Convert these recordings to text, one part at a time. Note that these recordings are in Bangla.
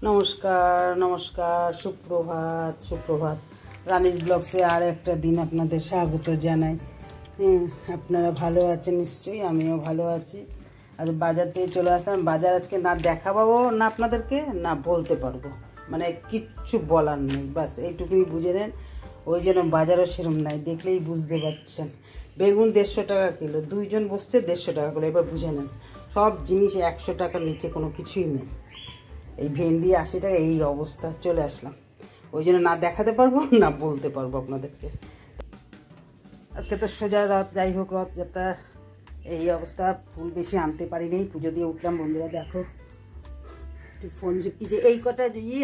নমস্কার নমস্কার, সুপ্রভাত সুপ্রভাত। রানীর ব্লগসে আর একটা দিন আপনাদের স্বাগত জানাই। আপনারা ভালো আছেন নিশ্চয়ই, আমিও ভালো আছি। আর বাজার থেকে চলে আসলাম। বাজার আজকে না দেখা পাবো না আপনাদেরকে, না বলতে পারবো, মানে কিচ্ছু বলার নেই, বাস এইটুকুই বুঝে নেন। ওই জন্য বাজারও সেরম নাই, দেখলেই বুঝতে পারছেন। বেগুন 150 টাকা কিলো, দুইজন বসছে 150 টাকা কিলো। এবার বুঝে নেন, সব জিনিস 100 টাকার নিচে কোনো কিছুই নেই। এই ভেন্ডি 80 টাকা, এই অবস্থা। চলে আসলাম, ওই জন্য না দেখাতে পারবো না বলতে পারবো আপনাদেরকে। আজকে তো সোজা রথ, যাই হোক রথযাত্রা, এই অবস্থা। ফুল বেশি আনতে পারিনি, পুজো দিয়ে উঠলাম। বন্ধুরা দেখো, ফোন যে কি যে এই কটা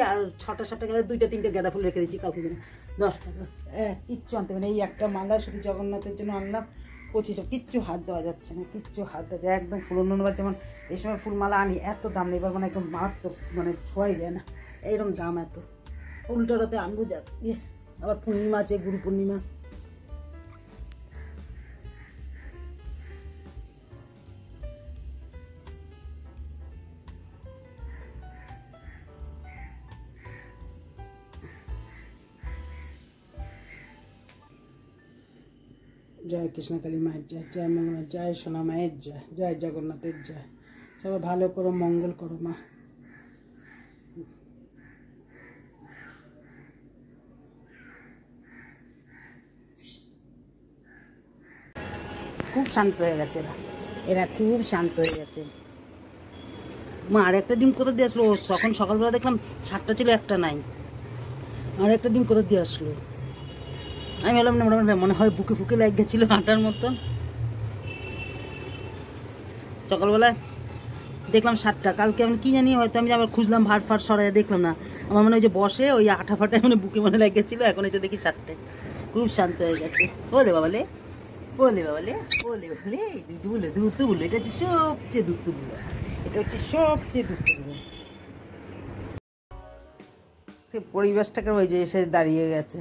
আর 6টা গেলে 2-3টে গাঁদা ফুল রেখে দিচ্ছি কাউকে জন্য 10 টাকা। কিচ্ছু আনতে পারি। এই একটা মালা শুধু জগন্নাথের জন্য আনলাম 25 টাকা। কিচ্ছু হাত দেওয়া যাচ্ছে না, কিচ্ছু হাত দেওয়া যায় একদম। ফুল অন্যবার যেমন এই সময় ফুলমালা আনি এত দাম নেই, এবার মানে একদম মারাত্মক, মানে ছোঁয়াই যায় না, এইরকম দাম এত। উল্টাটাতে আনবো যাক। আবার পূর্ণিমা আছে, গুরু পূর্ণিমা। জয় কৃষ্ণকালী মায়ের জয়, জয় মঙ্গল, জয় সোনা মায়ের জয়, জয় জগন্নাথের জয়। সবাই ভালো করো, মঙ্গল করো মা। খুব শান্ত হয়ে গেছে এরা, এরা খুব শান্ত হয়ে গেছে। মা আর একটা ডিম কোথা দিয়ে আসলো? তখন সকালবেলা দেখলাম 7টা ছিল, একটা নাই। আর একটা ডিম কোথা দিয়ে আসলো? আমি বললাম না, মনে হয় বুকে ফুকে লেগে গেছিল আটার মতন। সকালবেলা দেখলাম 7টা, কালকে আমি কি জানি, হয়তো আমি আবার খুঁজলাম ভাট ফাট সরাই, দেখলাম না। আমার মনে হয় যে বসে ওই আঠা ফাটায় মানে বুকে মনে লেগে গেছিলো, এখন এসে দেখি 7টায়। খুব শান্ত হয়ে গেছে। বলে বাবালে, বলে বাবালে, বলে বলে দুধ বলে, দুধ বলে, এটা হচ্ছে সবচেয়ে দুধ বলে, এটা হচ্ছে সবচেয়ে দুধ বলে। সে পরিবেশটাকে ওই যে এসে দাঁড়িয়ে গেছে,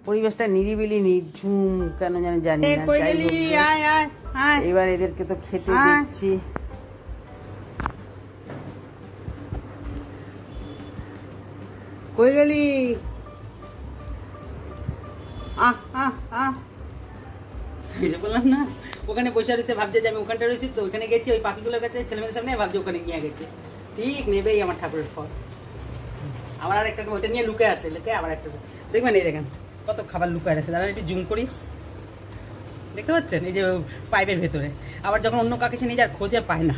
পরিবেশটা নিরিবিলি নির্ঝুম কেন জানি না। এবার এদেরকে তো খেতে দিচ্ছি। কই গেলি? কিছু বললাম না, ওখানে বসে রয়েছে, ভাবছে যে আমি ওখানটা রয়েছি, তো ওখানে গেছি ওই পাখিগুলোর কাছে, ছেলেমেয়েদের সামনে ভাবছে ওখানে নিয়ে গেছে। ঠিক নেবেই আমার ঠাকুরের ফল। আবার আর একটা ওইটা নিয়ে লুকে আসে, লুকে আবার একটা দেখবেন। এই দেখেন কত খাবার লুকায় আছে, দাঁড়া একটু জুম করিস, দেখতে পাচ্ছেন? এই যে পাইপের ভেতরে। আবার যখন অন্য কাকে সে নিয়ে যার খোঁজে পায় না।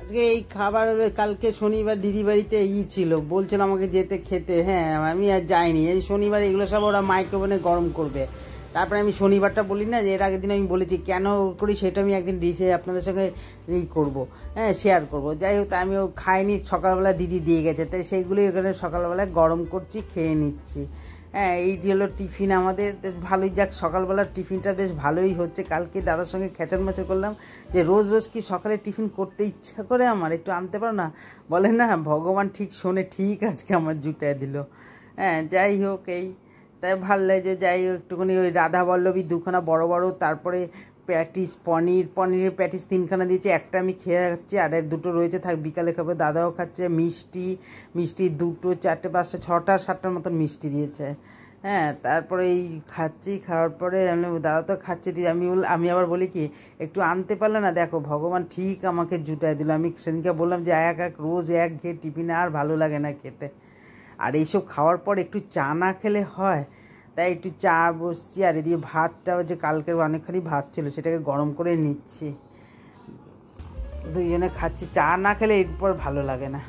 আজকে এই খাবার, কালকে শনিবার দিদি বাড়িতে ছিল, বলছিল আমাকে যেতে খেতে। হ্যাঁ, আমি আর যাইনি। এই শনিবার এগুলো সব ওরা মাইক্রোওভেনে গরম করবে। তারপরে আমি শনিবারটা বলি না, যে এর আগের দিন আমি বলেছি কেন করি, সেটা আমি একদিন ডিশে আপনাদের সঙ্গে করবো, হ্যাঁ শেয়ার করবো। যাই হোক, আমিও খাইনি, সকালবেলা দিদি দিয়ে গেছে, তাই সেইগুলোই ওখানে সকালবেলায় গরম করছি, খেয়ে নিচ্ছি। হ্যাঁ, এইটি হলো টিফিন আমাদের। ভালোই যাক, সকালবেলার টিফিনটা বেশ ভালোই হচ্ছে। কালকে দাদার সঙ্গে খেচার মেচার করলাম যে রোজ রোজ কি সকালে টিফিন করতে ইচ্ছা করে আমার, একটু আনতে পারো না? বলে না, ভগবান ঠিক শোনে, ঠিক আজকে আমার জুটায় দিল। হ্যাঁ, যাই হোক, এই তাই ভালো লাগে। যাই হোক, একটুখানি ওই রাধা বল্লভী 2খানা বড় বড়, তারপরে প্যাটিস, পনিরের প্যাটিস 3খানা দিয়েছে, একটা আমি খেয়ে যাচ্ছি, আর 2টো রয়েছে, থাক বিকালে খাবে। দাদাও খাচ্ছে। মিষ্টি 2টো 4টে 5টা 6টা 7টার মতন মিষ্টি দিয়েছে। হ্যাঁ, তারপরে এই খাচ্ছি, খাওয়ার পরে আমি, দাদা তো খাচ্ছে, দিয়ে আমি আবার বলি কি, একটু আনতে পারলে না? দেখো ভগবান ঠিক আমাকে জুটায় দিল। আমি সেদিনকে বললাম যে রোজ ঘেয়ে টিফিনে আর ভালো লাগে না খেতে। আর এইসব খাওয়ার পর একটু চা না খেলে হয়, তাই একটু চা বসছি। আর এদিকে ভাতটাও, যে কালকের অনেকখানি ভাত ছিল, সেটাকে গরম করে নিচ্ছি, দুইজনে খাচ্ছি। চা না খেলে এরপর ভালো লাগে না।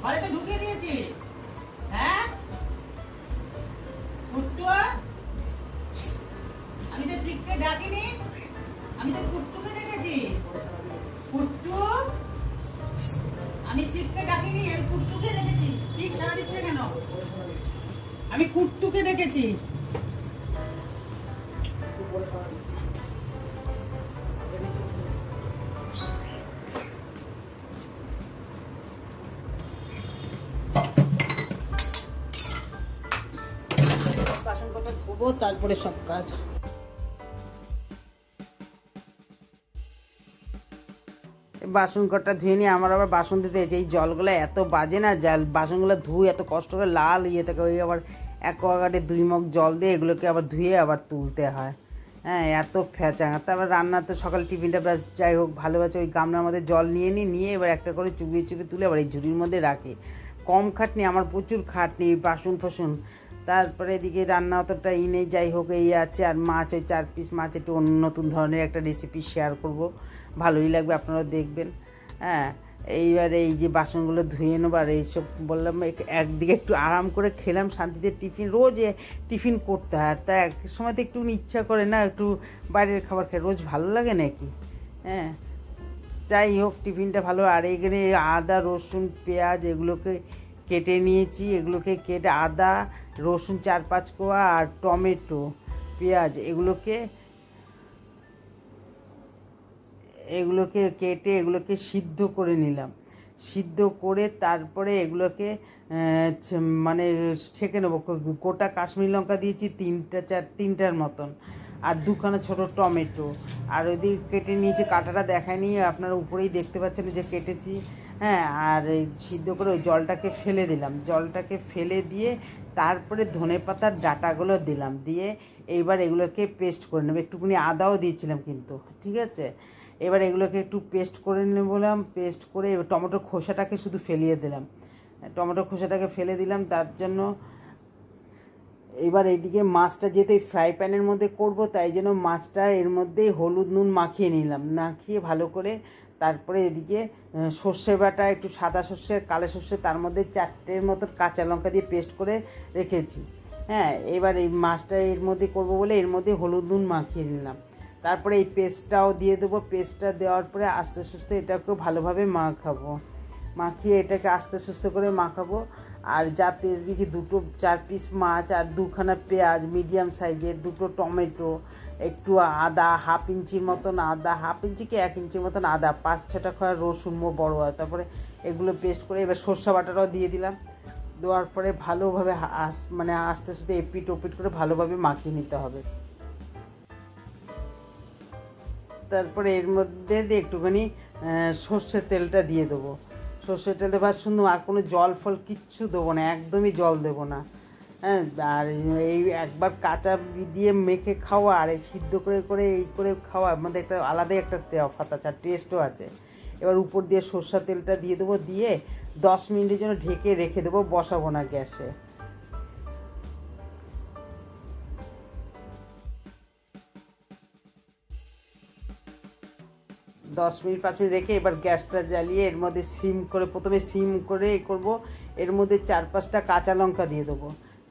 ঘরে তো ঢুকিয়ে দিয়েছি। হ্যাঁ, আমি তো চিককে ডাকিনি, আমি তো কুট্টুকে দেখেছি। কুট্টু আমি চিককে ডাকিনি, আমি কুট্টুকে রেখেছি। চিক সারা দিচ্ছে কেন? আমি কুট্টুকে রেখেছি। বাসন কটা ধোবো, তারপরে সব কাজ। বাসন কটা ধুয়ে নিয়ে আমার আবার বাসন দিতে হয়েছে। এই জলগুলো এত বাজে না, বাসনগুলো ধুয়ে এত কষ্ট করে লাল ইয়ে থাকে, ওই আবার অ্যাকোয়াগার্ডে 2 মগ জল দিয়ে এগুলোকে আবার ধুয়ে আবার তুলতে হয়। হ্যাঁ, এত ফ্যাচাঙা। তারপর রান্না তো সকাল টিফিনটা ব্যাস যাই হোক ভালোবাসে, ওই গামলার মধ্যে জল নিয়ে এবার একটা করে চুবিয়ে তুলে আবার এই ঝুড়ির মধ্যে রাখি। কম খাটনি, আমার প্রচুর খাটনি বাসন ফাসন। তারপরে এদিকে রান্না অতটা নেই, যাই হোক এই আছে। আর মাছ, ওই 4 পিস মাছ, একটু অন্য নতুন ধরনের একটা রেসিপি শেয়ার করব, ভালোই লাগবে, আপনারাও দেখবেন। হ্যাঁ, এইবারে এই যে বাসনগুলো ধুয়ে নেবো। আর এইসব বললাম, একদিকে একটু আরাম করে খেলাম শান্তিতে। রোজ টিফিন করতে হয়, তা এক সময় তো একটু ইচ্ছা করে না একটু বাইরের খাবার খেয়ে, রোজ ভালো লাগে নাকি? হ্যাঁ, যাই হোক টিফিনটা ভালো। আর এখানে আদা রসুন পেঁয়াজ এগুলোকে কেটে নিয়েছি। এগুলোকে কেটে আদা রসুন 4-5 কোয়া আর টমেটো পেঁয়াজ এগুলোকে কেটে এগুলোকে সিদ্ধ করে নিলাম। সিদ্ধ করে তারপরে এগুলোকে মানে ছেঁকে নেবো। গোটা কাশ্মীরি লঙ্কা দিয়েছি 3টার মতন, আর 2খানা ছোটো টমেটো। আর ওইদিকে কেটে নিয়েছি, কাঁটাটা দেখায়নি, আপনারা উপরেই দেখতে পাচ্ছেন যে কেটেছি। হ্যাঁ, আর এই সিদ্ধ করে ওই জলটাকে ফেলে দিলাম। জলটাকে ফেলে দিয়ে তারপরে ধনেপাতার ডাঁটাগুলো দিলাম, দিয়ে এইবার এগুলোকে পেস্ট করে নেব। একটুখানি আদাও দিয়েছিলাম কিন্তু, ঠিক আছে। এবার এগুলোকে একটু পেস্ট করে বললাম, পেস্ট করে এবার টমেটোর খোসাটাকে শুধু ফেলিয়ে দিলাম। টমেটোর খোসাটাকে ফেলে দিলাম। তার জন্য এবার এইদিকে মাছটা যেহেতু এই ফ্রাই প্যানের মধ্যে করব, তাই জন্য মাছটা এর মধ্যেই হলুদ নুন মাখিয়ে নিলাম, মাখিয়ে ভালো করে। তারপরে এদিকে সর্ষে বাটা, একটু সাদা সর্ষে কালো সর্ষে, তার মধ্যে 4টের মতো কাঁচা লঙ্কা দিয়ে পেস্ট করে রেখেছি। হ্যাঁ, এবার এই মাছটা এর মধ্যে করব বলে এর মধ্যে হলুদ নুন মাখিয়ে নিলাম। তারপরে এই পেস্টটাও দিয়ে দেবো। পেস্টটা দেওয়ার পরে আস্তে সুস্তে এটাকেও ভালোভাবে মাখিয়ে এটাকে আস্তে সুস্তে করে মাখাবো। আর যা পেস্ট দিয়েছি, 4 পিস মাছ আর 2খানা পেঁয়াজ মিডিয়াম সাইজের, 2টো টমেটো, একটু আদা, 1/2 ইঞ্চির মতন আদা, 1/2 ইঞ্চি কি 1 ইঞ্চির মতন আদা, 5-6টা খাওয়া রসুন বড় হয়। তারপরে এগুলো পেস্ট করে এবার সর্ষে বাটাটাও দিয়ে দিলাম। দেওয়ার পরে ভালোভাবে মানে আস্তে আস্তে এপিট ওপিট করে ভালোভাবে মাখিয়ে নিতে হবে। তারপরে এর মধ্যে একটুখানি সর্ষের তেলটা দিয়ে দেবো। সর্ষের তেল দেওয়ার সুন্দর, আর কোনো জল ফল কিচ্ছু দেবো না, একদমই জল দেবো না। হ্যাঁ, আর এই একবার কাঁচা দিয়ে মেখে খাওয়া আর এই সিদ্ধ করে খাওয়া আমাদের একটা আলাদাই একটা তফাৎ আছে, আর টেস্টও আছে। এবার উপর দিয়ে সর্ষের তেলটা দিয়ে দেবো, দিয়ে 10 মিনিটের জন্য ঢেকে রেখে দেবো, বসাবো না গ্যাসে। দশ মিনিট 5 মিনিট রেখে এবার গ্যাসটা জ্বালিয়ে এর মধ্যে প্রথমে সিম করে করব। এর মধ্যে 4-5টা কাঁচা লঙ্কা দিয়ে দেবো।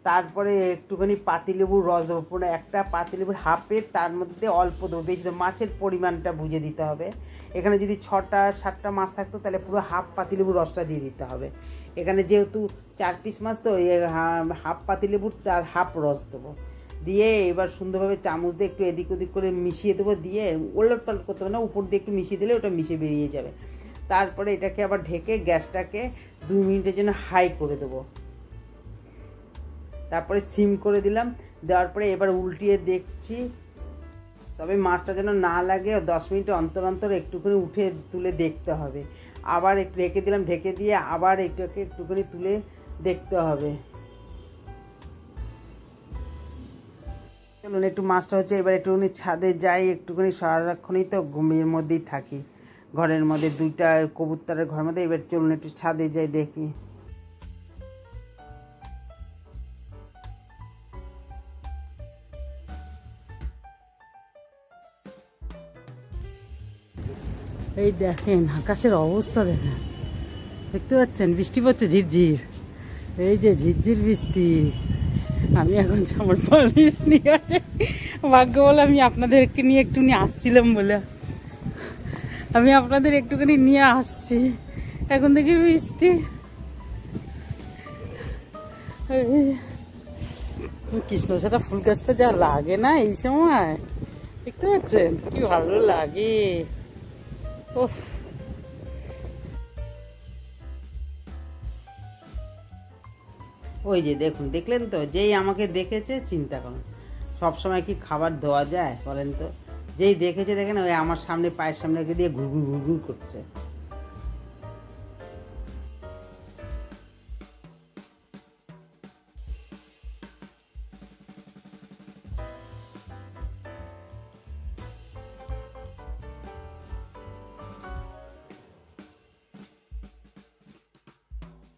তারপরে একটুখানি পাতিলেবুর রস দেবো, পুরো একটা পাতিলেবুর হাফের, তার মধ্যে অল্প দেবো, বেশি দেবো। মাছের পরিমাণটা বুঝে দিতে হবে। এখানে যদি 6-7টা মাছ থাকতো তাহলে পুরো হাফ পাতিলেবুর রসটা দিয়ে দিতে হবে। এখানে যেহেতু 4 পিস মাছ তো হাফ পাতিলেবুর তার হাফ রস দেবো। দিয়ে এবার সুন্দরভাবে চামচ দিয়ে একটু এদিক ওদিক করে মিশিয়ে দেবো। দিয়ে ওলটপালট করতে হবে না, উপর দিয়ে একটু মিশিয়ে দিলে ওটা মিশে বেরিয়ে যাবে। তারপরে এটাকে আবার ঢেকে গ্যাসটাকে 2 মিনিটের জন্য হাই করে দেবো। তারপরে সিম করে দিলাম। দেওয়ার পরে এবার উল্টিয়ে দেখছি, তবে মাছটা যেন না লাগে। 10 মিনিট অন্তর অন্তর একটুখানি উঠে তুলে দেখতে হবে। আবার একটু রেখে দিলাম, ঢেকে দিয়ে আবার এটাকে একটুখানি তুলে দেখতে হবে। চলুন একটু মাছটা হচ্ছে, এবার একটুখানি ছাদে যাই। একটুখানি সারাক্ষণই তো ঘুমের মধ্যেই থাকি, ঘরের মধ্যে 2টা কবুতরের ঘরের মধ্যে। এবার চলুন একটু ছাদে যাই, দেখি। এই দেখেন আকাশের অবস্থা, দেখেন, দেখতে পাচ্ছেন বৃষ্টি পড়ছে ঝিরঝির, এই যে ঝিরঝির বৃষ্টি। আমি এখন জামার বালিশ নিয়ে আছে, ভাগ্য বলে আমি আপনাদেরকে নিয়ে একটুখানি আসছিলাম বলে আমি আপনাদের একটুখানি নিয়ে আসছি। এখন দেখি বৃষ্টি। কৃষ্ণ সাথে ফুল গাছটা যা লাগে না এই সময়, দেখতে পাচ্ছেন কি ভালো লাগে। ওহ, ওই যে দেখুন, দেখলেন তো, যেই আমাকে দেখেছে, চিন্তা করুন, সবসময় কি খাবার দেওয়া যায় বলেন তো? যেই দেখেছে, দেখেন ওই আমার সামনে, পায়ের সামনে রেখে দিয়ে ঘুরঘুর ঘুরঘুর করছে।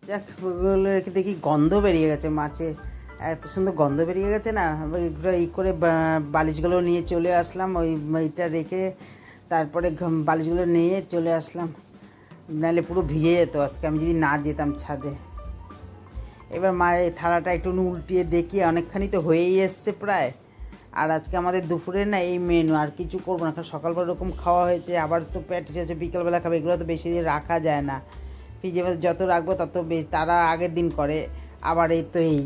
যাক, ওগুলো রেখে দেখি গন্ধ বেরিয়ে গেছে মাছের, এত সুন্দর গন্ধ বেরিয়ে গেছে না। এগুলো ই করে বালিশগুলো নিয়ে চলে আসলাম, ওইটা রেখে তারপরে বালিশগুলো নিয়ে চলে আসলাম, নাহলে পুরো ভিজে যেত আজকে আমি যদি না যেতাম ছাদে। এবার মা এই থালাটা একটু উল্টিয়ে দেখি, অনেকখানি তো হয়েই এসছে প্রায়। আর আজকে আমাদের দুপুরে না এই মেনু, আর কিছু করবো না, কারণ সকালবেলা এরকম খাওয়া হয়েছে, আবার তো পেট হচ্ছে, বিকালবেলা খাবে, এগুলো তো বেশি দিন রাখা যায় না। ফ্রিজে যত রাখবো তত বেশি, তারা আগের দিন করে, আবার এই তো এই।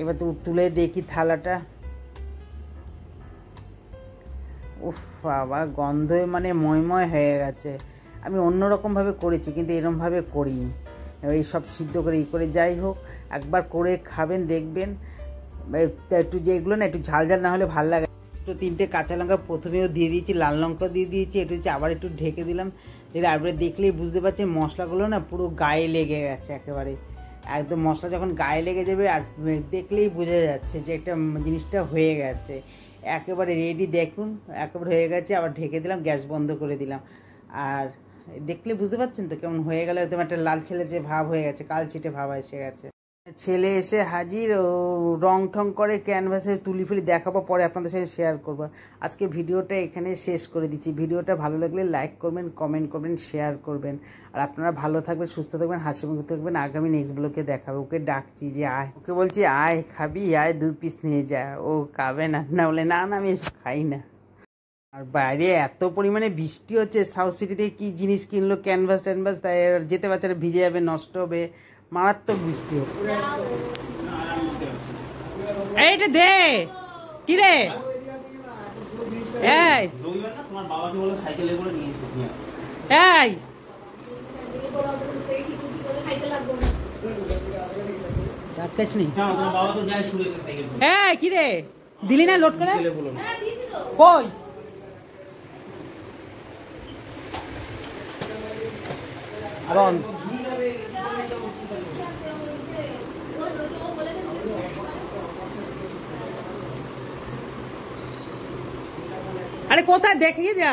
এবার তো তুলে দেখি থালাটা, উফ বাবা, গন্ধে মানে ময়ময় হয়ে গেছে। আমি অন্যরকমভাবে করেছি, কিন্তু এরকমভাবে করিনি, এই সব সিদ্ধ করে ই করে। যাই হোক, একবার করে খাবেন, দেখবেন। একটু যেগুলো না একটু ঝাল ঝাল না হলে ভালো লাগে। একটু 3টে কাঁচা লঙ্কা প্রথমেও দিয়ে দিয়েছি, লাল লঙ্কা দিয়ে দিয়েছি, একটু আবার একটু ঢেকে দিলাম। তারপরে দেখলেই বুঝতে পারছি মশলাগুলো না পুরো গায়ে লেগে গেছে একেবারে, একদম মশলা যখন গায়ে লেগে যাবে আর দেখলেই বোঝা যাচ্ছে যে একটা জিনিসটা হয়ে গেছে, একেবারে রেডি। দেখুন একেবারে হয়ে গেছে, আবার ঢেকে দিলাম, গ্যাস বন্ধ করে দিলাম। আর দেখলে বুঝতে পারছেন তো কেমন হয়ে গেল, একদম একটা লাল ছেলে যে ভাব হয়ে গেছে, কালচিটে ভাব এসে গেছে। ছেলে এসে হাজির, ও রং ঠং করে ক্যানভাসে তুলি ফুলি দেখাবো, পরে আপনাদের সাথে শেয়ার করবো। আজকে ভিডিওটা এখানে শেষ করে দিচ্ছি। ভিডিওটা ভালো লাগলে লাইক করবেন, কমেন্ট করবেন, শেয়ার করবেন। আর আপনারা ভালো থাকবেন, সুস্থ থাকবেন, হাসি মুখে থাকবেন। আগামী নেক্সট ব্লগে দেখাবে। ওকে ডাকছি যে আয়, ওকে বলছি আয় খাবি, আয় 2 পিস নিয়ে যা। ও খাবে না, না বলে না না আমি এসব খাই না। আর বাইরে এত পরিমাণে বৃষ্টি হচ্ছে, সাউথ সিটিতে কি জিনিস কিনলো, ক্যানভাস ট্যানভাস, তাই যেতে বাচ্চারা ভিজে যাবে, নষ্ট হবে, মারাত্মক বৃষ্টি হচ্ছে। এইটা দে কি রে, এই তোমার বাবাকে বলো সাইকেলে করে নিয়ে এসো। এই ডাক্তাস নি, হ্যাঁ তোমার বাবা তো যায় শুনেছে সাইকেল। এই কি রে, দিলি না লোড করে? কই আবার আরে কোথায় দেখিয়ে যা।